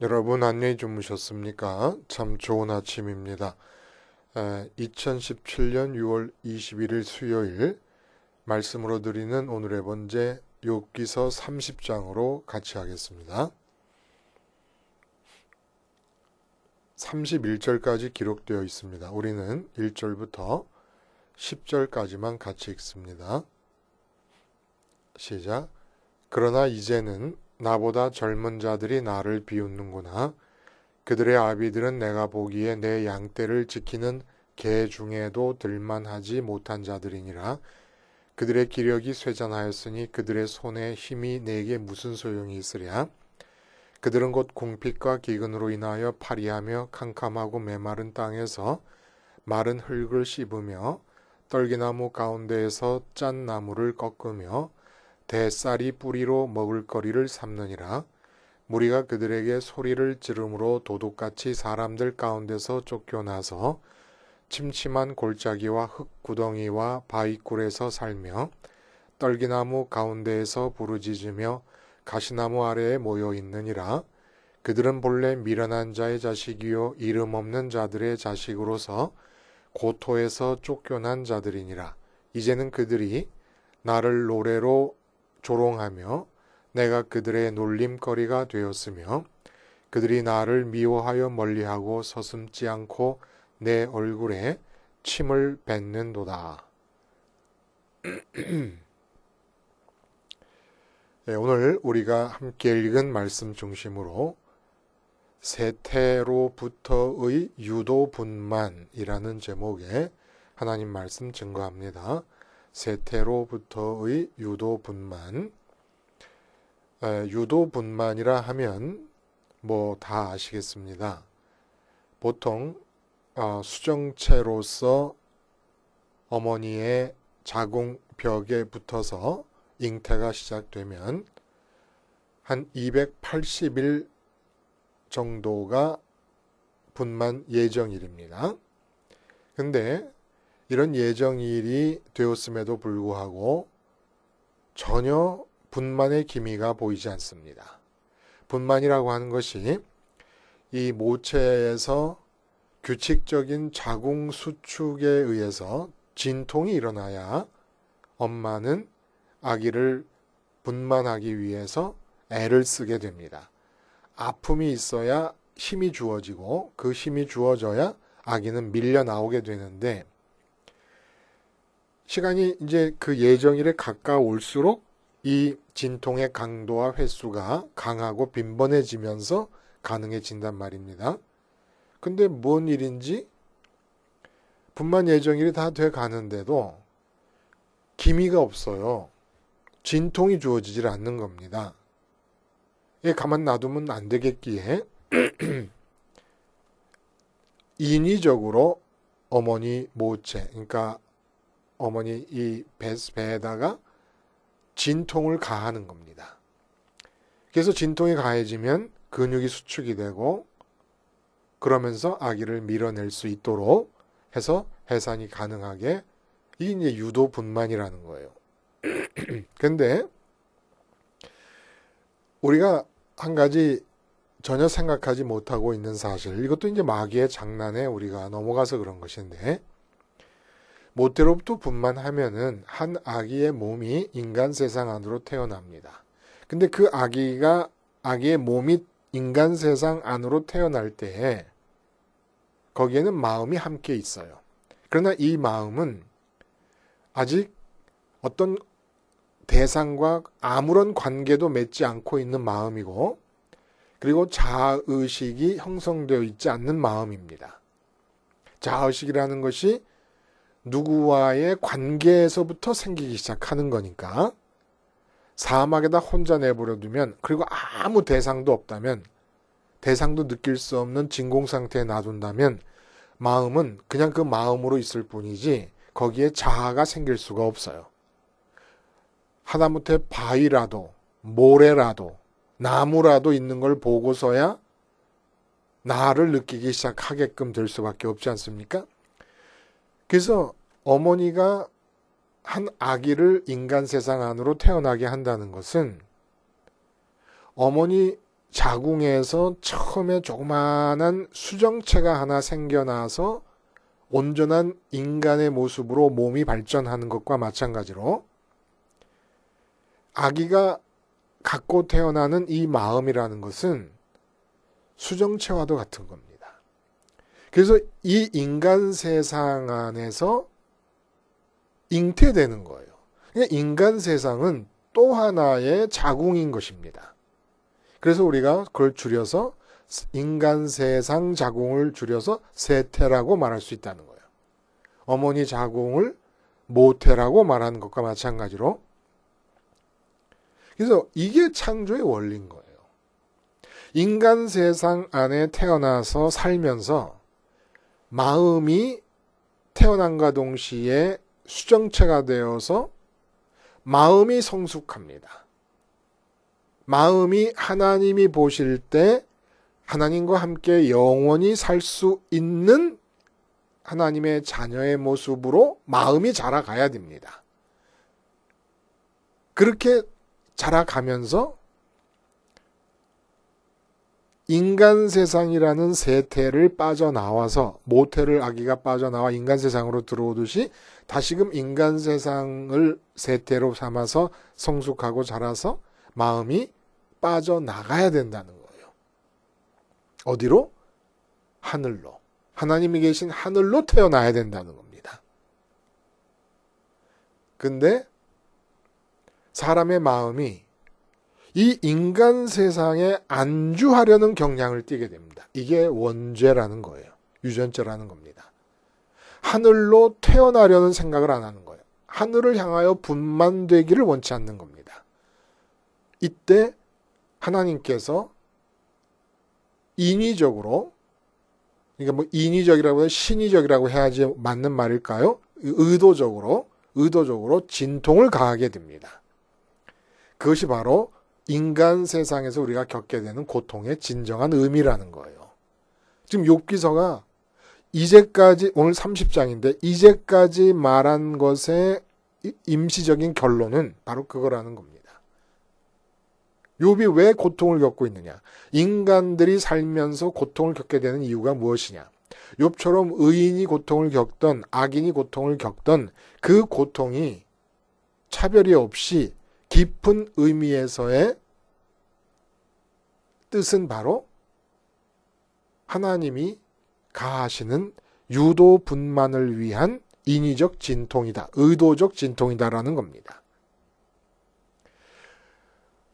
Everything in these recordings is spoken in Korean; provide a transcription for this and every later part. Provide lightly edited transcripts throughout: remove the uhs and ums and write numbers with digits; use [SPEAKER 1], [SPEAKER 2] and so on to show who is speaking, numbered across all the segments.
[SPEAKER 1] 여러분 안녕히 주무셨습니까? 참 좋은 아침입니다. 2017년 6월 21일 수요일 말씀으로 드리는 오늘의 번제 욥기서 30장으로 같이 하겠습니다. 31절까지 기록되어 있습니다. 우리는 1절부터 10절까지만 같이 읽습니다. 시작. 그러나 이제는 나보다 젊은 자들이 나를 비웃는구나. 그들의 아비들은 내가 보기에 내 양떼를 지키는 개 중에도 들만하지 못한 자들이니라. 그들의 기력이 쇠잔하였으니 그들의 손에 힘이 내게 무슨 소용이 있으랴. 그들은 곧 궁핍과 기근으로 인하여 파리하며 캄캄하고 메마른 땅에서 마른 흙을 씹으며 떨기나무 가운데에서 짠 나무를 꺾으며 대쌀이 뿌리로 먹을거리를 삼느니라. 무리가 그들에게 소리를 지르므로 도둑같이 사람들 가운데서 쫓겨나서 침침한 골짜기와 흙구덩이와 바위굴에서 살며 떨기나무 가운데에서 부르짖으며 가시나무 아래에 모여 있느니라. 그들은 본래 미련한 자의 자식이요 이름 없는 자들의 자식으로서 고토에서 쫓겨난 자들이니라. 이제는 그들이 나를 노래로 조롱하며 내가 그들의 놀림거리가 되었으며 그들이 나를 미워하여 멀리하고 서슴지 않고 내 얼굴에 침을 뱉는도다. 네, 오늘 우리가 함께 읽은 말씀 중심으로 세태로부터의 유도분만이라는 제목의 하나님 말씀 증거합니다. 세태로부터의 유도분만. 유도분만이라 하면 뭐 다 아시겠습니다. 보통 수정체로서 어머니의 자궁벽에 붙어서 잉태가 시작되면 한 280일 정도가 분만 예정일입니다. 근데 이런 예정일이 되었음에도 불구하고 전혀 분만의 기미가 보이지 않습니다. 분만이라고 하는 것이 이 모체에서 규칙적인 자궁 수축에 의해서 진통이 일어나야 엄마는 아기를 분만하기 위해서 애를 쓰게 됩니다. 아픔이 있어야 힘이 주어지고 그 힘이 주어져야 아기는 밀려 나오게 되는데 시간이 이제 그 예정일에 가까울수록 이 진통의 강도와 횟수가 강하고 빈번해지면서 가능해진단 말입니다. 근데 뭔 일인지 분만 예정일이 다 돼 가는데도 기미가 없어요. 진통이 주어지질 않는 겁니다. 가만 놔두면 안 되겠기에 인위적으로 어머니 모체, 그러니까 어머니 이 배에다가 진통을 가하는 겁니다. 그래서 진통이 가해지면 근육이 수축이 되고 그러면서 아기를 밀어낼 수 있도록 해서 해산이 가능하게 이게 이제 유도분만이라는 거예요. 근데 우리가 한 가지 전혀 생각하지 못하고 있는 사실, 이것도 이제 마귀의 장난에 우리가 넘어가서 그런 것인데 모태로부터 분만하면은 한 아기의 몸이 인간 세상 안으로 태어납니다. 근데 그 아기의 몸이 인간 세상 안으로 태어날 때에 거기에는 마음이 함께 있어요. 그러나 이 마음은 아직 어떤 대상과 아무런 관계도 맺지 않고 있는 마음이고 그리고 자아의식이 형성되어 있지 않는 마음입니다. 자아의식이라는 것이 누구와의 관계에서부터 생기기 시작하는 거니까 사막에다 혼자 내버려두면 그리고 아무 대상도 없다면 대상도 느낄 수 없는 진공상태에 놔둔다면 마음은 그냥 그 마음으로 있을 뿐이지 거기에 자아가 생길 수가 없어요. 하다못해 바위라도 모래라도 나무라도 있는 걸 보고서야 나를 느끼기 시작하게끔 될 수밖에 없지 않습니까? 그래서 어머니가 한 아기를 인간 세상 안으로 태어나게 한다는 것은 어머니 자궁에서 처음에 조그마한 수정체가 하나 생겨나서 온전한 인간의 모습으로 몸이 발전하는 것과 마찬가지로 아기가 갖고 태어나는 이 마음이라는 것은 수정체와도 같은 겁니다. 그래서 이 인간 세상 안에서 잉태되는 거예요. 그러니까 인간 세상은 또 하나의 자궁인 것입니다. 그래서 우리가 그걸 줄여서 인간 세상 자궁을 줄여서 세태라고 말할 수 있다는 거예요. 어머니 자궁을 모태라고 말하는 것과 마찬가지로. 그래서 이게 창조의 원리인 거예요. 인간 세상 안에 태어나서 살면서 마음이 태어남과 동시에 수정체가 되어서 마음이 성숙합니다. 마음이 하나님이 보실 때 하나님과 함께 영원히 살 수 있는 하나님의 자녀의 모습으로 마음이 자라가야 됩니다. 그렇게 자라가면서 인간 세상이라는 세태를 빠져나와서 모태를 아기가 빠져나와 인간 세상으로 들어오듯이 다시금 인간 세상을 세태로 삼아서 성숙하고 자라서 마음이 빠져나가야 된다는 거예요. 어디로? 하늘로. 하나님이 계신 하늘로 태어나야 된다는 겁니다. 근데 사람의 마음이 이 인간 세상에 안주하려는 경향을 띠게 됩니다. 이게 원죄라는 거예요. 유전죄라는 겁니다. 하늘로 태어나려는 생각을 안 하는 거예요. 하늘을 향하여 분만되기를 원치 않는 겁니다. 이때 하나님께서 인위적으로, 그러니까 뭐 인위적이라고 해서 신위적이라고 해야지 맞는 말일까요? 의도적으로 진통을 가하게 됩니다. 그것이 바로 인간 세상에서 우리가 겪게 되는 고통의 진정한 의미라는 거예요. 지금 욥기서가 이제까지, 오늘 30장인데 이제까지 말한 것의 임시적인 결론은 바로 그거라는 겁니다. 욥이 왜 고통을 겪고 있느냐? 인간들이 살면서 고통을 겪게 되는 이유가 무엇이냐? 욥처럼 의인이 고통을 겪던 악인이 고통을 겪던 그 고통이 차별이 없이 깊은 의미에서의 뜻은 바로 하나님이 가하시는 유도 분만을 위한 인위적 진통이다. 의도적 진통이다라는 겁니다.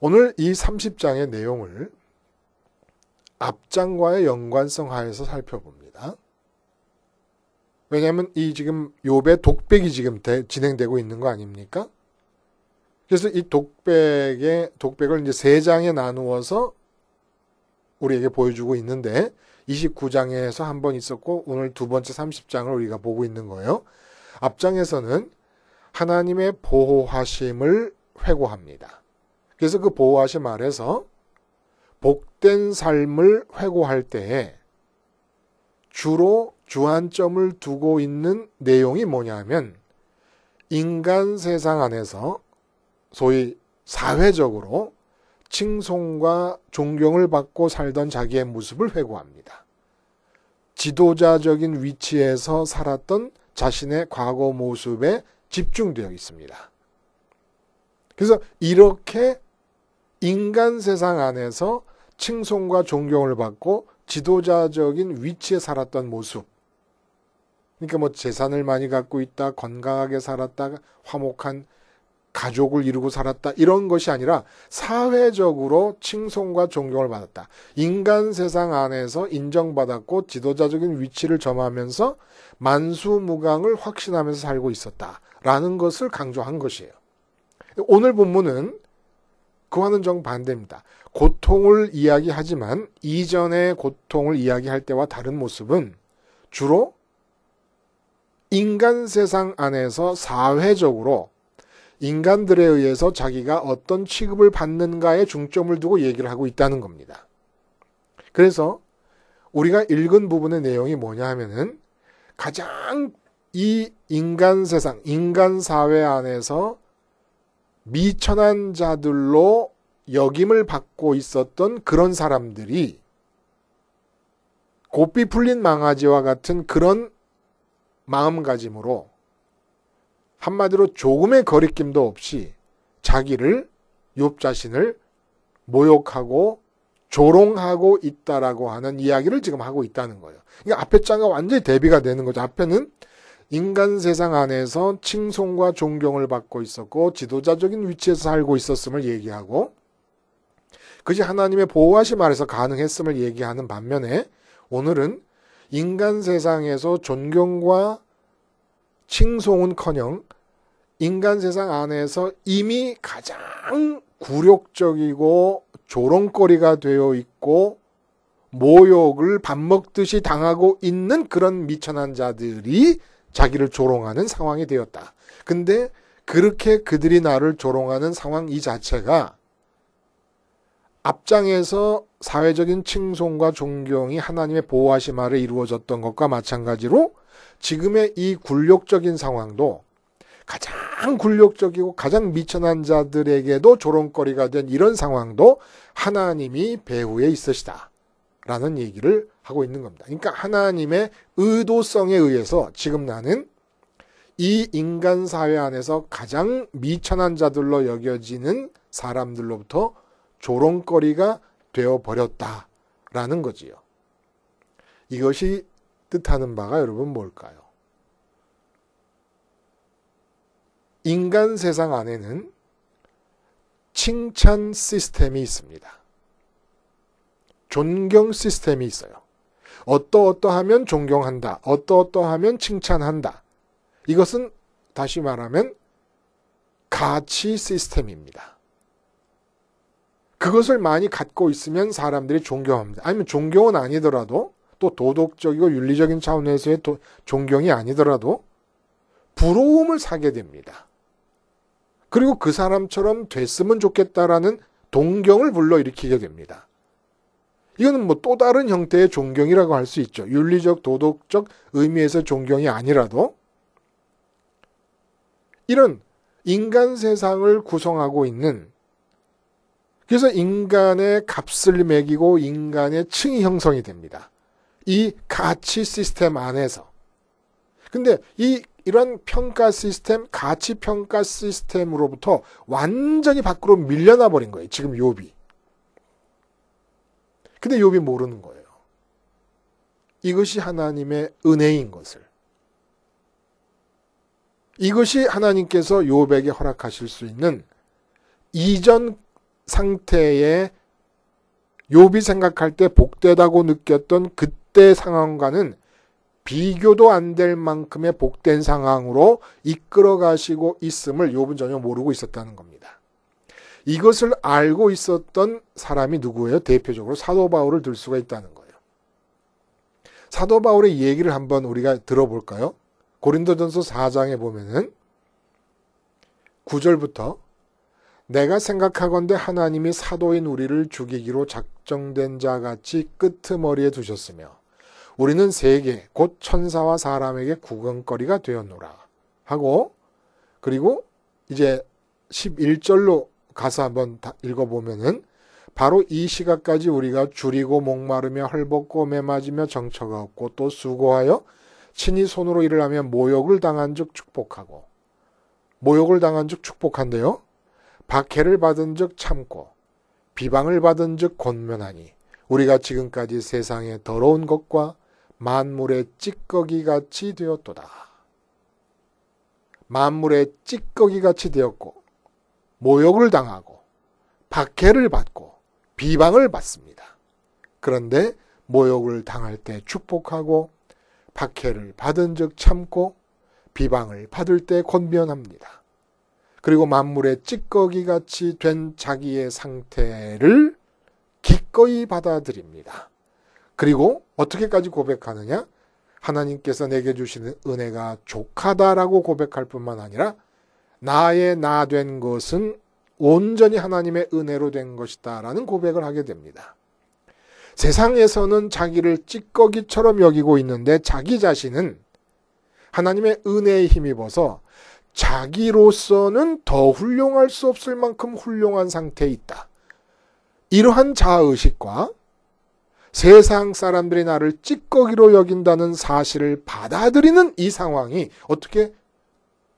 [SPEAKER 1] 오늘 이 30장의 내용을 앞장과의 연관성 하에서 살펴봅니다. 왜냐하면 이 지금 욥의 독백이 지금 진행되고 있는 거 아닙니까? 그래서 이 독백을 이제 세 장에 나누어서 우리에게 보여주고 있는데 29장에서 한 번 있었고 오늘 두 번째 30장을 우리가 보고 있는 거예요. 앞장에서는 하나님의 보호하심을 회고합니다. 그래서 그 보호하심 아래서 복된 삶을 회고할 때에 주로 주안점을 두고 있는 내용이 뭐냐면 인간 세상 안에서 소위 사회적으로 칭송과 존경을 받고 살던 자기의 모습을 회고합니다. 지도자적인 위치에서 살았던 자신의 과거 모습에 집중되어 있습니다. 그래서 이렇게 인간 세상 안에서 칭송과 존경을 받고 지도자적인 위치에 살았던 모습. 그러니까 뭐 재산을 많이 갖고 있다, 건강하게 살았다, 화목한 가족을 이루고 살았다 이런 것이 아니라 사회적으로 칭송과 존경을 받았다. 인간 세상 안에서 인정받았고 지도자적인 위치를 점하면서 만수무강을 확신하면서 살고 있었다라는 것을 강조한 것이에요. 오늘 본문은 그와는 정반대입니다. 고통을 이야기하지만 이전의 고통을 이야기할 때와 다른 모습은 주로 인간 세상 안에서 사회적으로 인간들에 의해서 자기가 어떤 취급을 받는가에 중점을 두고 얘기를 하고 있다는 겁니다. 그래서 우리가 읽은 부분의 내용이 뭐냐 하면은 가장 이 인간 세상, 인간 사회 안에서 미천한 자들로 역임을 받고 있었던 그런 사람들이 고삐 풀린 망아지와 같은 그런 마음가짐으로 한마디로 조금의 거리낌도 없이 자기를 욥 자신을 모욕하고 조롱하고 있다라고 하는 이야기를 지금 하고 있다는 거예요. 그러니까 앞에 장과 완전히 대비가 되는 거죠. 앞에는 인간 세상 안에서 칭송과 존경을 받고 있었고 지도자적인 위치에서 살고 있었음을 얘기하고 그것이 하나님의 보호하심 아래서 가능했음을 얘기하는 반면에 오늘은 인간 세상에서 존경과 칭송은커녕 인간 세상 안에서 이미 가장 굴욕적이고 조롱거리가 되어 있고 모욕을 밥 먹듯이 당하고 있는 그런 미천한 자들이 자기를 조롱하는 상황이 되었다. 근데 그렇게 그들이 나를 조롱하는 상황 이 자체가 앞장에서 사회적인 칭송과 존경이 하나님의 보호하심 아래 이루어졌던 것과 마찬가지로 지금의 이 굴욕적인 상황도 가장 굴욕적이고 가장 미천한 자들에게도 조롱거리가 된 이런 상황도 하나님이 배후에 있으시다 라는 얘기를 하고 있는 겁니다. 그러니까 하나님의 의도성에 의해서 지금 나는 이 인간 사회 안에서 가장 미천한 자들로 여겨지는 사람들로부터 조롱거리가 되어버렸다라는 거지요. 이것이 뜻하는 바가 여러분 뭘까요? 인간 세상 안에는 칭찬 시스템이 있습니다. 존경 시스템이 있어요. 어떠하면 존경한다. 어떠하면 칭찬한다. 이것은 다시 말하면 가치 시스템입니다. 그것을 많이 갖고 있으면 사람들이 존경합니다. 아니면 존경은 아니더라도 또 도덕적이고 윤리적인 차원에서의 존경이 아니더라도 부러움을 사게 됩니다. 그리고 그 사람처럼 됐으면 좋겠다라는 동경을 불러일으키게 됩니다. 이거는 뭐 또 다른 형태의 존경이라고 할 수 있죠. 윤리적, 도덕적 의미에서 존경이 아니라도 이런 인간 세상을 구성하고 있는 그래서 인간의 값을 매기고 인간의 층이 형성이 됩니다. 이 가치 시스템 안에서. 근데 이런 평가 시스템, 가치 평가 시스템으로부터 완전히 밖으로 밀려나 버린 거예요. 지금 욥이. 근데 욥이 모르는 거예요. 이것이 하나님의 은혜인 것을. 이것이 하나님께서 욥에게 허락하실 수 있는 이전 상태의 욥이 생각할 때 복되다고 느꼈던 그때 상황과는 비교도 안 될 만큼의 복된 상황으로 이끌어 가시고 있음을 욥은 전혀 모르고 있었다는 겁니다. 이것을 알고 있었던 사람이 누구예요? 대표적으로 사도 바울을 들 수가 있다는 거예요. 사도 바울의 얘기를 한번 우리가 들어볼까요? 고린도전서 4장에 보면은 9절부터 내가 생각하건대 하나님이 사도인 우리를 죽이기로 작정된 자같이 끄트머리에 두셨으며 우리는 세계 곧 천사와 사람에게 구경거리가 되었노라 하고 그리고 이제 11절로 가서 한번 읽어보면은 바로 이 시각까지 우리가 줄이고 목마르며 헐벗고 매맞으며 정처가 없고 또 수고하여 친히 손으로 일을 하며 모욕을 당한 즉 축복하고 모욕을 당한 즉 축복한대요. 박해를 받은 즉 참고 비방을 받은 즉 권면하니 우리가 지금까지 세상의 더러운 것과 만물의 찌꺼기같이 되었도다. 만물의 찌꺼기같이 되었고 모욕을 당하고 박해를 받고 비방을 받습니다. 그런데 모욕을 당할 때 축복하고 박해를 받은 즉 참고 비방을 받을 때 권면합니다. 그리고 만물의 찌꺼기같이 된 자기의 상태를 기꺼이 받아들입니다. 그리고 어떻게까지 고백하느냐? 하나님께서 내게 주시는 은혜가 족하다라고 고백할 뿐만 아니라 나의 나 된 것은 온전히 하나님의 은혜로 된 것이다 라는 고백을 하게 됩니다. 세상에서는 자기를 찌꺼기처럼 여기고 있는데 자기 자신은 하나님의 은혜에 힘입어서 자기로서는 더 훌륭할 수 없을 만큼 훌륭한 상태에 있다. 이러한 자아의식과 세상 사람들이 나를 찌꺼기로 여긴다는 사실을 받아들이는 이 상황이 어떻게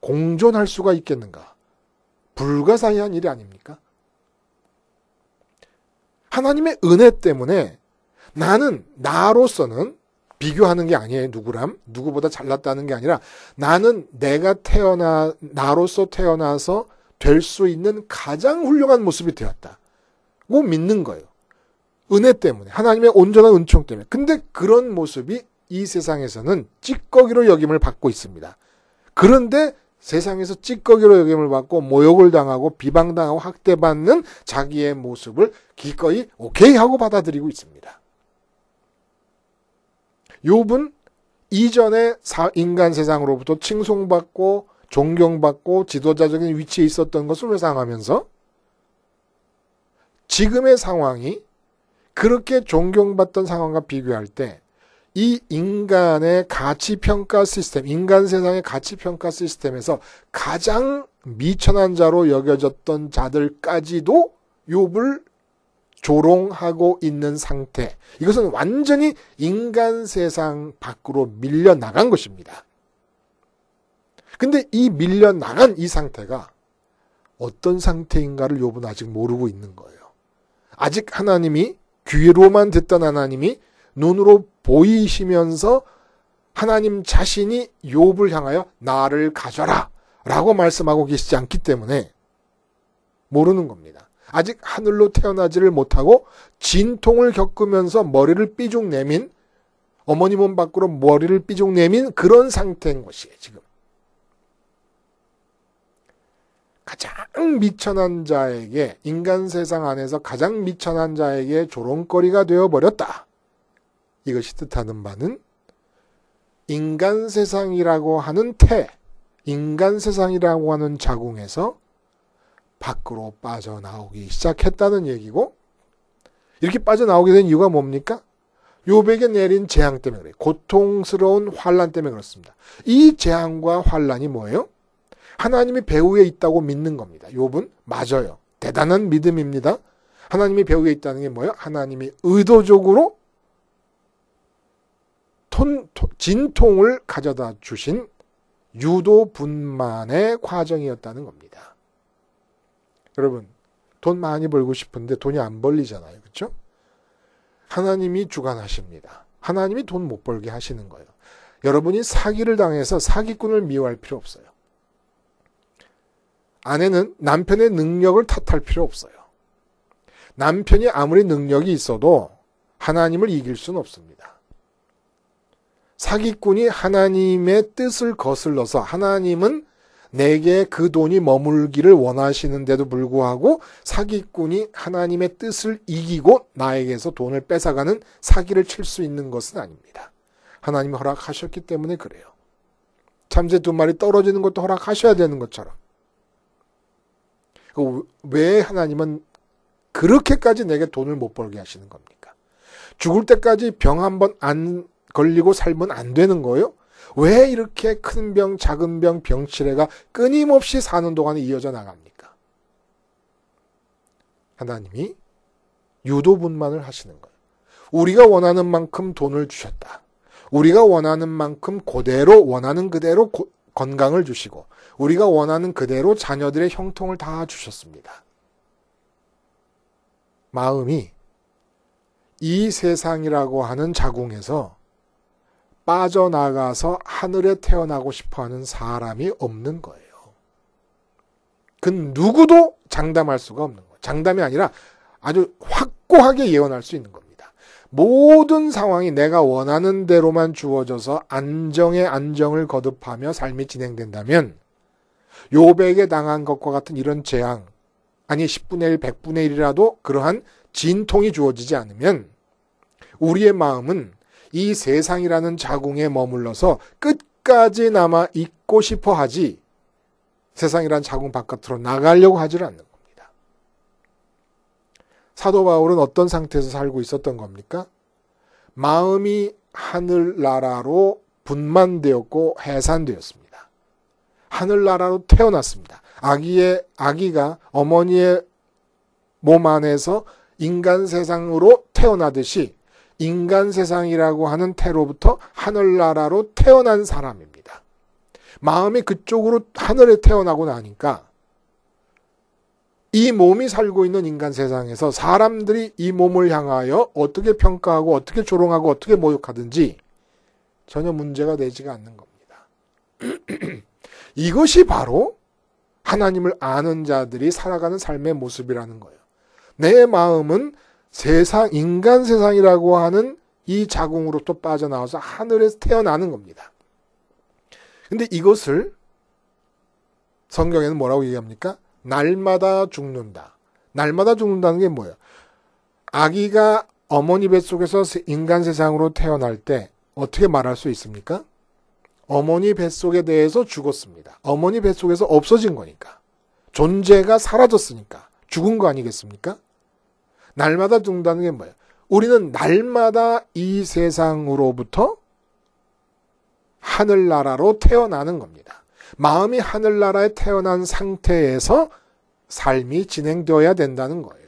[SPEAKER 1] 공존할 수가 있겠는가? 불가사의한 일이 아닙니까? 하나님의 은혜 때문에 나는 나로서는 비교하는 게 아니에요. 누구보다 잘났다는 게 아니라 나는 나로서 태어나서 될 수 있는 가장 훌륭한 모습이 되었다고 믿는 거예요. 은혜 때문에, 하나님의 온전한 은총 때문에. 근데 그런 모습이 이 세상에서는 찌꺼기로 여김을 받고 있습니다. 그런데 세상에서 찌꺼기로 여김을 받고 모욕을 당하고 비방당하고 학대받는 자기의 모습을 기꺼이 오케이 하고 받아들이고 있습니다. 욥은 이전에 인간 세상으로부터 칭송받고 존경받고 지도자적인 위치에 있었던 것을 회상하면서 지금의 상황이 그렇게 존경받던 상황과 비교할 때 이 인간의 가치평가 시스템, 인간 세상의 가치평가 시스템에서 가장 미천한 자로 여겨졌던 자들까지도 욥을 조롱하고 있는 상태. 이것은 완전히 인간 세상 밖으로 밀려나간 것입니다. 근데 이 밀려나간 이 상태가 어떤 상태인가를 욥은 아직 모르고 있는 거예요. 아직 하나님이 귀로만 듣던 하나님이 눈으로 보이시면서 하나님 자신이 욥을 향하여 나를 가져라 라고 말씀하고 계시지 않기 때문에 모르는 겁니다. 아직 하늘로 태어나지를 못하고 진통을 겪으면서 머리를 삐죽 내민, 어머니 몸 밖으로 머리를 삐죽 내민 그런 상태인 것이에요, 지금. 가장 미천한 자에게, 인간 세상 안에서 가장 미천한 자에게 조롱거리가 되어버렸다. 이것이 뜻하는 바는 인간 세상이라고 하는 인간 세상이라고 하는 자궁에서 밖으로 빠져나오기 시작했다는 얘기고, 이렇게 빠져나오게 된 이유가 뭡니까? 욥에게 내린 재앙 때문에 그래요. 고통스러운 환난 때문에 그렇습니다. 이 재앙과 환난이 뭐예요? 하나님이 배후에 있다고 믿는 겁니다. 욥은 맞아요. 대단한 믿음입니다. 하나님이 배후에 있다는 게 뭐예요? 하나님이 의도적으로 진통을 가져다 주신 유도분만의 과정이었다는 겁니다. 여러분, 돈 많이 벌고 싶은데 돈이 안 벌리잖아요. 그렇죠? 하나님이 주관하십니다. 하나님이 돈 못 벌게 하시는 거예요. 여러분이 사기를 당해서 사기꾼을 미워할 필요 없어요. 아내는 남편의 능력을 탓할 필요 없어요. 남편이 아무리 능력이 있어도 하나님을 이길 수는 없습니다. 사기꾼이 하나님의 뜻을 거슬러서 하나님은 내게 그 돈이 머물기를 원하시는데도 불구하고 사기꾼이 하나님의 뜻을 이기고 나에게서 돈을 뺏어가는 사기를 칠 수 있는 것은 아닙니다. 하나님이 허락하셨기 때문에 그래요. 참새 2마리 떨어지는 것도 허락하셔야 되는 것처럼. 왜 하나님은 그렇게까지 내게 돈을 못 벌게 하시는 겁니까? 죽을 때까지 병 한 번 안 걸리고 살면 안 되는 거예요? 왜 이렇게 큰 병, 작은 병, 병치레가 끊임없이 사는 동안에 이어져 나갑니까? 하나님이 유도분만을 하시는 거예요. 우리가 원하는 만큼 돈을 주셨다. 우리가 원하는 만큼 원하는 그대로 건강을 주시고 우리가 원하는 그대로 자녀들의 형통을 다 주셨습니다. 마음이 이 세상이라고 하는 자궁에서 빠져나가서 하늘에 태어나고 싶어하는 사람이 없는 거예요. 그 누구도 장담할 수가 없는 거예요. 장담이 아니라 아주 확고하게 예언할 수 있는 겁니다. 모든 상황이 내가 원하는 대로만 주어져서 안정에 안정을 거듭하며 삶이 진행된다면 욥에게 당한 것과 같은 이런 재앙, 아니 10분의 1, 100분의 1이라도 그러한 진통이 주어지지 않으면 우리의 마음은 이 세상이라는 자궁에 머물러서 끝까지 남아 있고 싶어 하지 세상이라는 자궁 바깥으로 나가려고 하지를 않는 겁니다. 사도 바울은 어떤 상태에서 살고 있었던 겁니까? 마음이 하늘나라로 분만되었고 해산되었습니다. 하늘나라로 태어났습니다. 아기가 어머니의 몸 안에서 인간 세상으로 태어나듯이 인간 세상이라고 하는 태로부터 하늘나라로 태어난 사람입니다. 마음이 그쪽으로 하늘에 태어나고 나니까 이 몸이 살고 있는 인간 세상에서 사람들이 이 몸을 향하여 어떻게 평가하고 어떻게 조롱하고 어떻게 모욕하든지 전혀 문제가 되지가 않는 겁니다. 이것이 바로 하나님을 아는 자들이 살아가는 삶의 모습이라는 거예요. 내 마음은 세상, 인간 세상이라고 하는 이 자궁으로부터 빠져나와서 하늘에서 태어나는 겁니다. 근데 이것을 성경에는 뭐라고 얘기합니까? 날마다 죽는다. 날마다 죽는다는 게 뭐예요? 아기가 어머니 뱃속에서 인간 세상으로 태어날 때 어떻게 말할 수 있습니까? 어머니 뱃속에 대해서 죽었습니다. 어머니 뱃속에서 없어진 거니까. 존재가 사라졌으니까. 죽은 거 아니겠습니까? 날마다 죽는다는 게 뭐예요? 우리는 날마다 이 세상으로부터 하늘나라로 태어나는 겁니다. 마음이 하늘나라에 태어난 상태에서 삶이 진행되어야 된다는 거예요.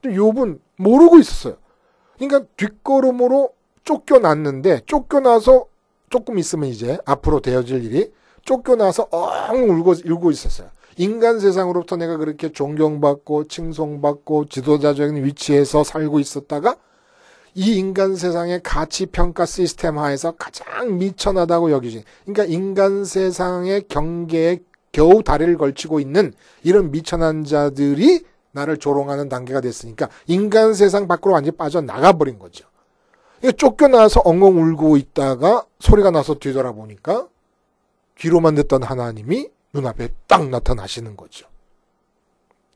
[SPEAKER 1] 욥은 모르고 있었어요. 그러니까 뒷걸음으로 쫓겨났는데 쫓겨나서 조금 있으면 이제 앞으로 되어질 일이 쫓겨나서 울고 있었어요. 인간 세상으로부터 내가 그렇게 존경받고 칭송받고 지도자적인 위치에서 살고 있었다가 이 인간 세상의 가치 평가 시스템 하에서 가장 미천하다고 여기지. 그러니까 인간 세상의 경계에 겨우 다리를 걸치고 있는 이런 미천한 자들이 나를 조롱하는 단계가 됐으니까 인간 세상 밖으로 완전히 빠져나가 버린 거죠. 쫓겨나서 엉엉 울고 있다가 소리가 나서 뒤돌아보니까 뒤로만 듣던 하나님이 눈앞에 딱 나타나시는 거죠.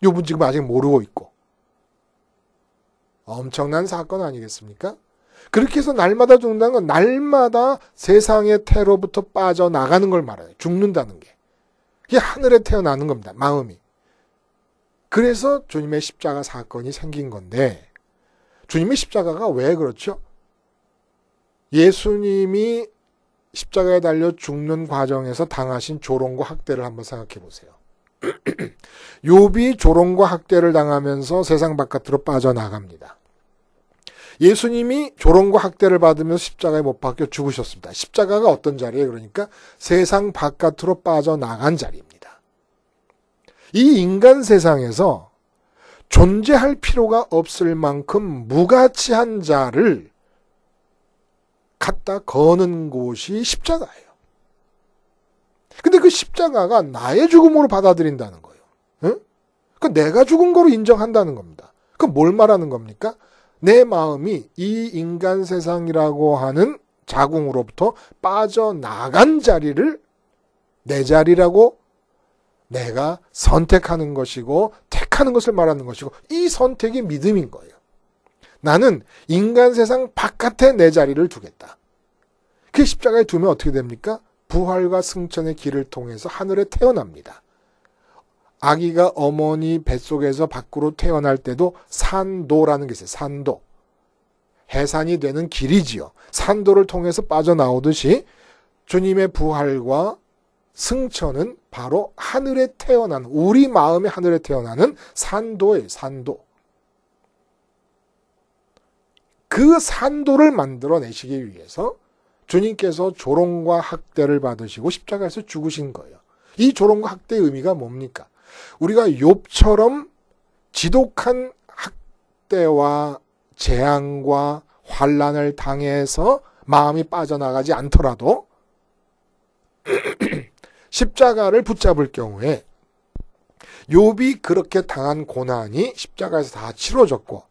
[SPEAKER 1] 욥은 지금 아직 모르고 있고. 엄청난 사건 아니겠습니까? 그렇게 해서 날마다 죽는다는 건 날마다 세상의 태로부터 빠져나가는 걸 말해요. 죽는다는 게. 이게 하늘에 태어나는 겁니다. 마음이. 그래서 주님의 십자가 사건이 생긴 건데 주님의 십자가가 왜 그렇죠? 예수님이 십자가에 달려 죽는 과정에서 당하신 조롱과 학대를 한번 생각해 보세요. 욥이 조롱과 학대를 당하면서 세상 바깥으로 빠져나갑니다. 예수님이 조롱과 학대를 받으면서 십자가에 못 박혀 죽으셨습니다. 십자가가 어떤 자리예요? 그러니까 세상 바깥으로 빠져나간 자리입니다. 이 인간 세상에서 존재할 필요가 없을 만큼 무가치한 자를 갖다 거는 곳이 십자가예요. 근데 그 십자가가 나의 죽음으로 받아들인다는 거예요. 응? 그 내가 죽은 거로 인정한다는 겁니다. 그 뭘 말하는 겁니까? 내 마음이 이 인간 세상이라고 하는 자궁으로부터 빠져나간 자리를 내 자리라고 내가 선택하는 것이고 택하는 것을 말하는 것이고 이 선택이 믿음인 거예요. 나는 인간 세상 바깥에 내 자리를 두겠다. 그 십자가에 두면 어떻게 됩니까? 부활과 승천의 길을 통해서 하늘에 태어납니다. 아기가 어머니 뱃속에서 밖으로 태어날 때도 산도라는 게 있어요. 산도. 해산이 되는 길이지요. 산도를 통해서 빠져나오듯이 주님의 부활과 승천은 바로 하늘에 태어난, 우리 마음의 하늘에 태어나는 산도예요. 산도. 그 산도를 만들어내시기 위해서 주님께서 조롱과 학대를 받으시고 십자가에서 죽으신 거예요. 이 조롱과 학대의 의미가 뭡니까? 우리가 욥처럼 지독한 학대와 재앙과 환난을 당해서 마음이 빠져나가지 않더라도 십자가를 붙잡을 경우에 욥이 그렇게 당한 고난이 십자가에서 다 치러졌고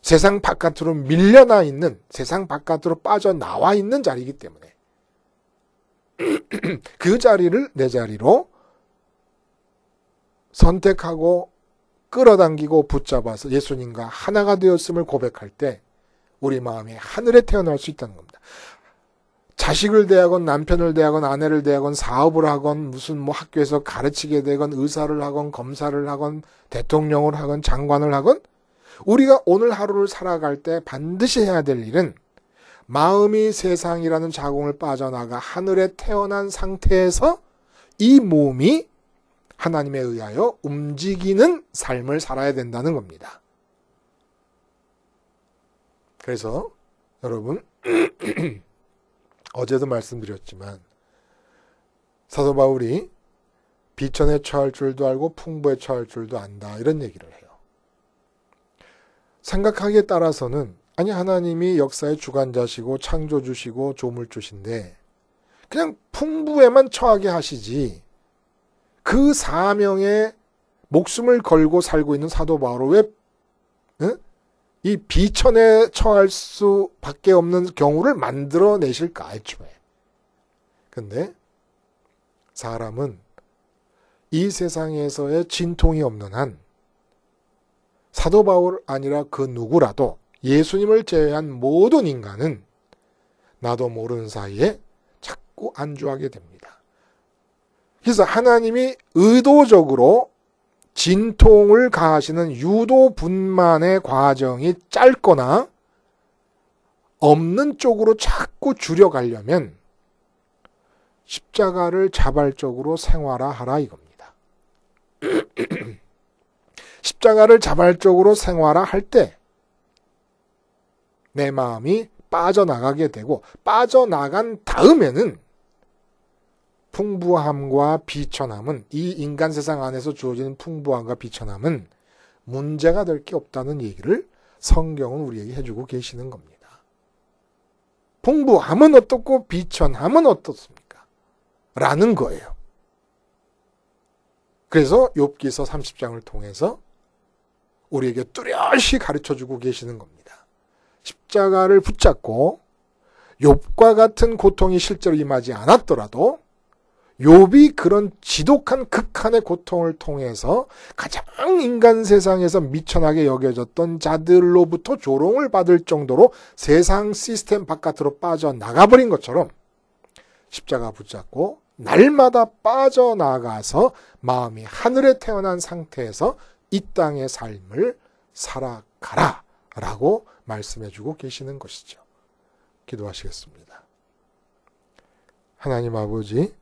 [SPEAKER 1] 세상 바깥으로 밀려나 있는, 세상 바깥으로 빠져나와 있는 자리이기 때문에 그 자리를 내 자리로 선택하고 끌어당기고 붙잡아서 예수님과 하나가 되었음을 고백할 때 우리 마음이 하늘에 태어날 수 있다는 겁니다. 자식을 대하건 남편을 대하건 아내를 대하건 사업을 하건 무슨 뭐 학교에서 가르치게 되건 의사를 하건 검사를 하건 대통령을 하건 장관을 하건 우리가 오늘 하루를 살아갈 때 반드시 해야 될 일은 마음이 세상이라는 자궁을 빠져나가 하늘에 태어난 상태에서 이 몸이 하나님에 의하여 움직이는 삶을 살아야 된다는 겁니다. 그래서 여러분 어제도 말씀드렸지만 사도 바울이 비천에 처할 줄도 알고 풍부에 처할 줄도 안다 이런 얘기를 해요. 생각하기에 따라서는 아니 하나님이 역사의 주관자시고 창조주시고 조물주신데 그냥 풍부에만 처하게 하시지 그 사명에 목숨을 걸고 살고 있는 사도 바울을 왜 이 비천에 처할 수밖에 없는 경우를 만들어내실까 애초에. 근데 사람은 이 세상에서의 진통이 없는 한 사도 바울 아니라 그 누구라도 예수님을 제외한 모든 인간은 나도 모르는 사이에 자꾸 안주하게 됩니다. 그래서 하나님이 의도적으로 진통을 가하시는 유도 분만의 과정이 짧거나 없는 쪽으로 자꾸 줄여가려면 십자가를 자발적으로 생활화하라 이겁니다. 십자가를 자발적으로 생활화할 때 내 마음이 빠져나가게 되고 빠져나간 다음에는 풍부함과 비천함은 이 인간 세상 안에서 주어지는 풍부함과 비천함은 문제가 될 게 없다는 얘기를 성경은 우리에게 해주고 계시는 겁니다. 풍부함은 어떻고 비천함은 어떻습니까? 라는 거예요. 그래서 욥기서 30장을 통해서 우리에게 뚜렷이 가르쳐주고 계시는 겁니다. 십자가를 붙잡고 욥과 같은 고통이 실제로 임하지 않았더라도 욥이 그런 지독한 극한의 고통을 통해서 가장 인간 세상에서 미천하게 여겨졌던 자들로부터 조롱을 받을 정도로 세상 시스템 바깥으로 빠져나가버린 것처럼 십자가 붙잡고 날마다 빠져나가서 마음이 하늘에 태어난 상태에서 이 땅의 삶을 살아가라 라고 말씀해주고 계시는 것이죠. 기도하시겠습니다. 하나님 아버지,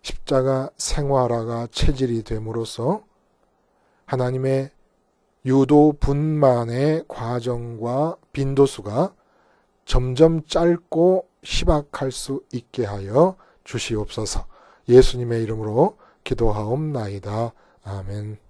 [SPEAKER 1] 십자가 생활화가 체질이 됨으로써 하나님의 유도 분만의 과정과 빈도수가 점점 짧고 희박할 수 있게 하여 주시옵소서. 예수님의 이름으로 기도하옵나이다. 아멘.